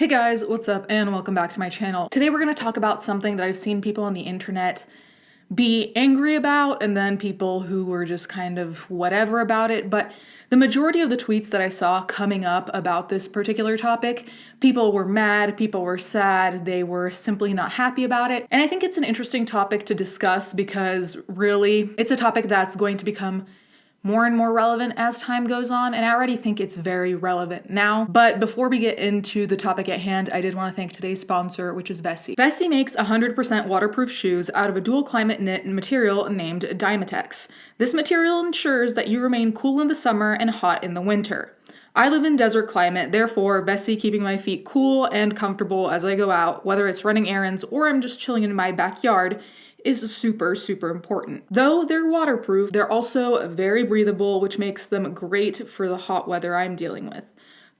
Hey guys, what's up and welcome back to my channel. Today we're going to talk about something that I've seen people on the internet be angry about and then people who were just kind of whatever about it, but the majority of the tweets that I saw coming up about this particular topic, people were mad, people were sad, they were simply not happy about it. And I think it's an interesting topic to discuss because really it's a topic that's going to become more and more relevant as time goes on, and I already think it's very relevant now. But before we get into the topic at hand, I did want to thank today's sponsor, which is Vessi. Vessi makes 100% waterproof shoes out of a dual climate knit material named Dymatex. This material ensures that you remain cool in the summer and hot in the winter. I live in desert climate, therefore Vessi keeping my feet cool and comfortable as I go out, whether it's running errands or I'm just chilling in my backyard, is super important. Though they're waterproof, they're also very breathable, which makes them great for the hot weather I'm dealing with.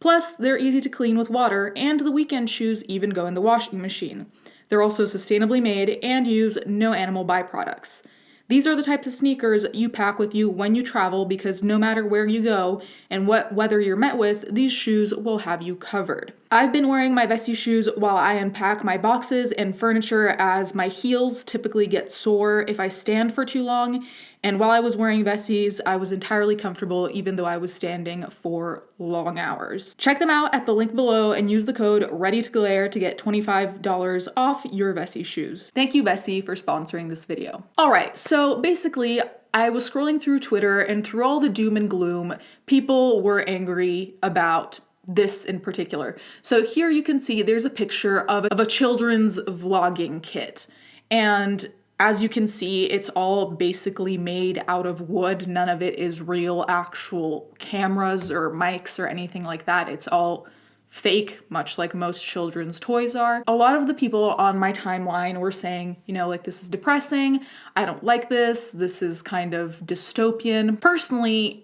Plus, they're easy to clean with water, and the weekend shoes even go in the washing machine. They're also sustainably made and use no animal byproducts. These are the types of sneakers you pack with you when you travel because no matter where you go and what weather you're met with, these shoes will have you covered. I've been wearing my Vessi shoes while I unpack my boxes and furniture as my heels typically get sore if I stand for too long, and while I was wearing Vessis, I was entirely comfortable even though I was standing for long hours. Check them out at the link below and use the code READYTOGLARE to get $25 off your Vessi shoes. Thank you, Vessi, for sponsoring this video. Alright, so basically, I was scrolling through Twitter and through all the doom and gloom, people were angry about this in particular. So here you can see there's a picture of a children's vlogging kit. And as you can see, it's all basically made out of wood. None of it is real actual cameras or mics or anything like that. It's all fake, much like most children's toys are. A lot of the people on my timeline were saying, like, this is depressing. I don't like this. This is kind of dystopian. Personally,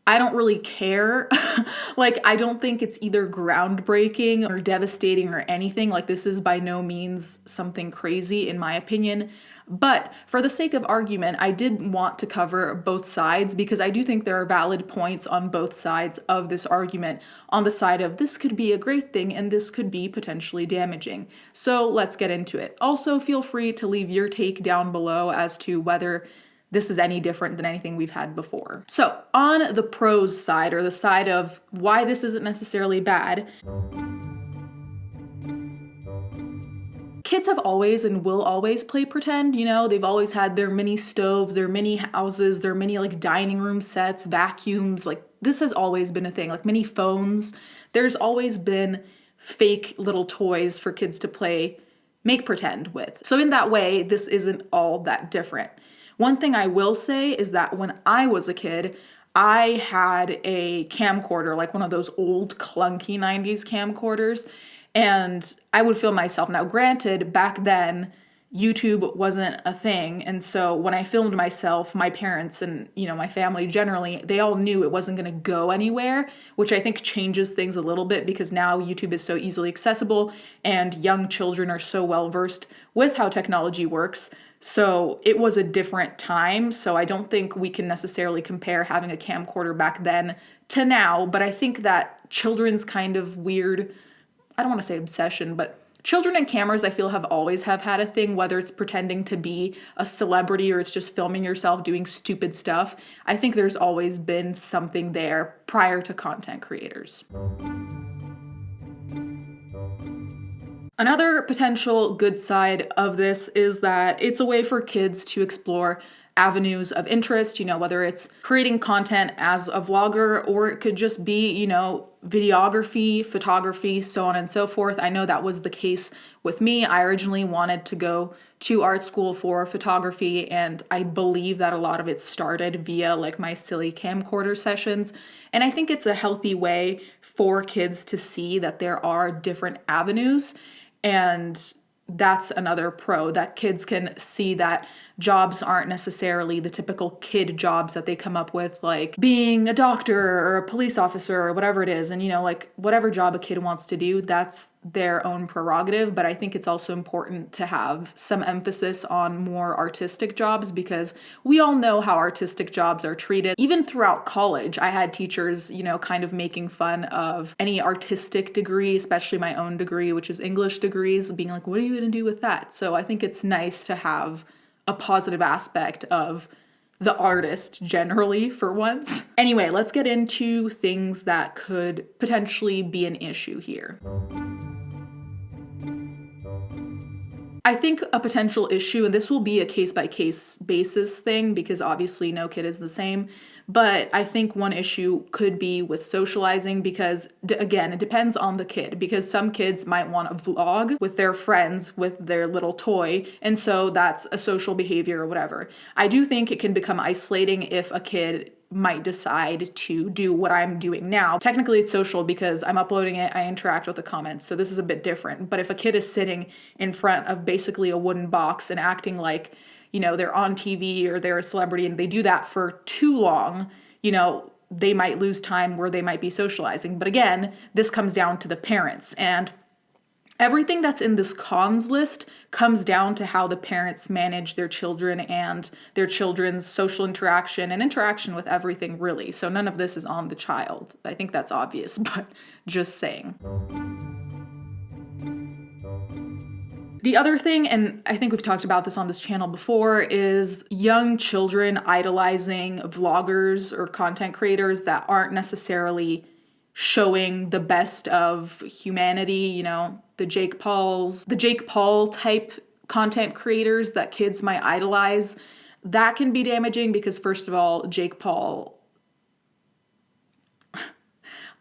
I don't really care. Like, I don't think it's either groundbreaking or devastating or anything. Like, this is by no means something crazy in my opinion. But for the sake of argument, I did want to cover both sides because I do think there are valid points on both sides of this argument. On the side of this could be a great thing and this could be potentially damaging. So let's get into it. Also, feel free to leave your take down below as to whether this is any different than anything we've had before. So on the pros side, or the side of why this isn't necessarily bad, kids have always and will always play pretend. They've always had their mini stoves, their mini houses, their mini dining room sets, vacuums. Like, this has always been a thing. Like mini phones. There's always been fake little toys for kids to play make pretend with. So in that way, this isn't all that different. One thing I will say is that when I was a kid, I had a camcorder, like one of those old clunky 90s camcorders, and I would film myself. Now, granted, back then, YouTube wasn't a thing, and so when I filmed myself, my parents and, my family generally, they all knew it wasn't going to go anywhere, which I think changes things a little bit because now YouTube is so easily accessible and young children are so well versed with how technology works. So it was a different time, so I don't think we can necessarily compare having a camcorder back then to now, but I think that children's kind of weird, I don't want to say obsession, but children and cameras I feel have always had a thing, whether it's pretending to be a celebrity or it's just filming yourself doing stupid stuff. I think there's always been something there prior to content creators. Another potential good side of this is that it's a way for kids to explore avenues of interest, whether it's creating content as a vlogger or it could just be, videography, photography, so on and so forth. I know that was the case with me. I originally wanted to go to art school for photography, and I believe that a lot of it started via my silly camcorder sessions. And I think it's a healthy way for kids to see that there are different avenues. And that's another pro, that kids can see that jobs aren't necessarily the typical kid jobs that they come up with, like being a doctor or a police officer or whatever it is. And, like whatever job a kid wants to do, that's their own prerogative. But I think it's also important to have some emphasis on more artistic jobs, because we all know how artistic jobs are treated. Even throughout college, I had teachers, kind of making fun of any artistic degree, especially my own degree, which is English degrees, being like, what are you going to do with that? So I think it's nice to have a positive aspect of the artist generally for once. Anyway, let's get into things that could potentially be an issue here. I think a potential issue, and this will be a case-by-case basis thing because obviously no kid is the same, but I think one issue could be with socializing because, again, it depends on the kid, because some kids might want to vlog with their friends with their little toy, and so that's a social behavior or whatever. I do think it can become isolating if a kid might decide to do what I'm doing now. Technically it's social because I'm uploading it, I interact with the comments, so this is a bit different. But if a kid is sitting in front of basically a wooden box and acting like, they're on TV or they're a celebrity, and they do that for too long, they might lose time where they might be socializing. But again, this comes down to the parents, and everything that's in this cons list comes down to how the parents manage their children and their children's social interaction and interaction with everything, really. So none of this is on the child. I think that's obvious, but just saying. The other thing, and I think we've talked about this on this channel before, is young children idolizing vloggers or content creators that aren't necessarily showing the best of humanity, the Jake Paul type content creators that kids might idolize. That can be damaging because, first of all, Jake Paul,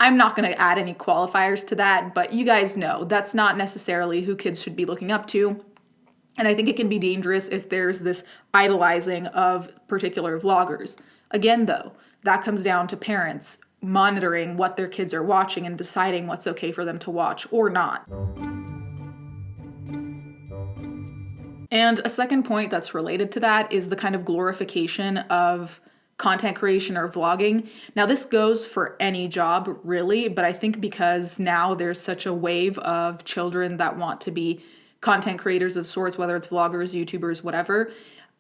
I'm not going to add any qualifiers to that, but you guys know that's not necessarily who kids should be looking up to. And I think it can be dangerous if there's this idolizing of particular vloggers. Again, though, that comes down to parents monitoring what their kids are watching and deciding what's okay for them to watch or not. And a second point that's related to that is the kind of glorification of content creation or vlogging. Now, this goes for any job, really, but I think because now there's such a wave of children that want to be content creators of sorts, whether it's vloggers, YouTubers, whatever,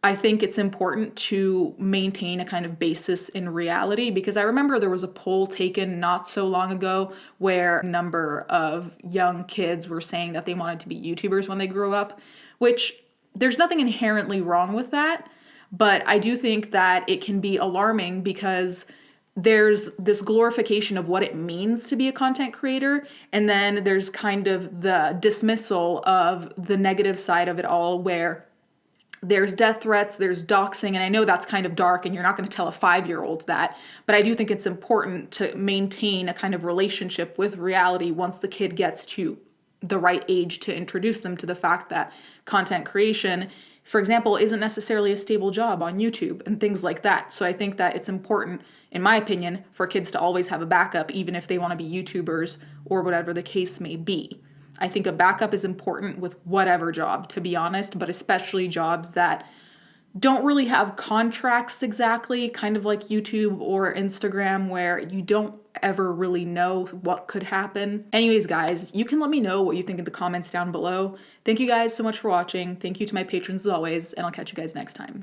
I think it's important to maintain a kind of basis in reality, because I remember there was a poll taken not so long ago where a number of young kids were saying that they wanted to be YouTubers when they grew up, which there's nothing inherently wrong with that, but I do think that it can be alarming because there's this glorification of what it means to be a content creator, and then there's kind of the dismissal of the negative side of it all, where there's death threats, there's doxing, and I know that's kind of dark and you're not going to tell a 5-year-old that, but I do think it's important to maintain a kind of relationship with reality once the kid gets to the right age to introduce them to the fact that content creation, for example, isn't necessarily a stable job on YouTube and things like that. So I think that it's important, in my opinion, for kids to always have a backup, even if they want to be YouTubers or whatever the case may be. I think a backup is important with whatever job, to be honest, but especially jobs that don't really have contracts exactly, kind of like YouTube or Instagram, where you don't ever really know what could happen. Anyways, guys, you can let me know what you think in the comments down below. Thank you guys so much for watching. Thank you to my patrons as always, and I'll catch you guys next time.